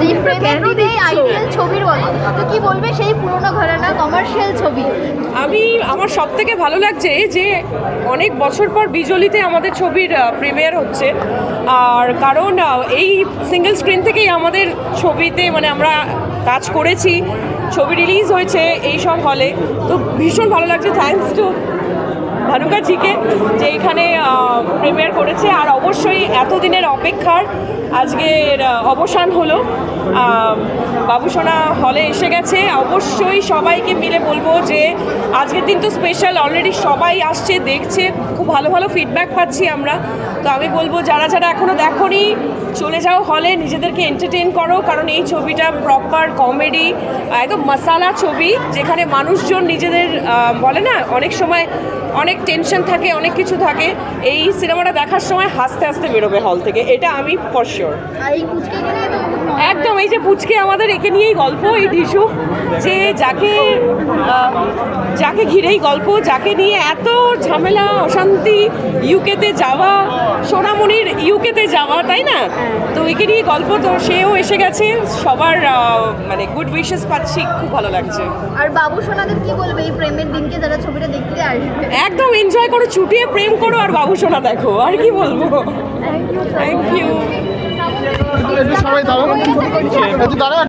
এই প্রেমের দিনেই আইডিয়াল ছবির বলে, তো কি বলবে সেই পুরোনো ঘরানা কমার্শিয়াল ছবি? আমার সব থেকে ভালো লাগছে যে অনেক বছর পর বিজলিতে আমাদের ছবির প্রিমিয়ার হচ্ছে, আর কারণ এই সিঙ্গেল স্ক্রিন থেকেই আমাদের ছবিতে মানে আমরা কাজ করেছি, ছবি রিলিজ হয়েছে এই সব হলে, তো ভীষণ ভালো লাগছে। থ্যাঙ্কস টু ভানুকাজিকে যে এখানে প্রিমিয়ার করেছে, আর অবশ্যই এতদিনের অপেক্ষার আজকের অবসান হলো। বাবুসোনা হলে এসে গেছে, অবশ্যই সবাইকে মিলে বলবো যে আজকের দিন তো স্পেশাল, অলরেডি সবাই আসছে দেখছে, খুব ভালো ভালো ফিডব্যাক পাচ্ছি আমরা। তো আমি বলবো যারা যারা এখনও দেখোনি চলে যাও হলে, নিজেদেরকে এন্টারটেইন করো, কারণ এই ছবিটা প্রপার কমেডি, একদম মশালা ছবি, যেখানে মানুষজন নিজেদের বলে না অনেক সময় অনেক টেনশন থাকে, অনেক কিছু থাকে, এই সিনেমাটা দেখার সময় হাসতে হাসতে বেরোবে হল থেকে, এটা আমি ফর শিওর। একদম, এই যে পুচকে আমাদের একে নিয়েই গল্প, এই ঢিসু যে যাকে ঘিরেই গল্প, যাকে নিয়ে এত ঝামেলা অশান্তি, ইউকেতে যাওয়া, সোনামণির ইউকেতে যাওয়া, তাই না? তো একে নিয়ে গল্প, তো সেও এসে গেছে, সবার মানে গুড উইশেস পাচ্ছি, খুব ভালো লাগছে। আর বাবুসোনাদের কি বলবে এই প্রেমের দিনকে যারা ছবিটা দেখতে আসবে? একদম এনজয় করো, চুটিয়ে প্রেম করো আর বাবুসোনা দেখো, আর কি বলবো। Thank you. সবাই দাঁড়ানো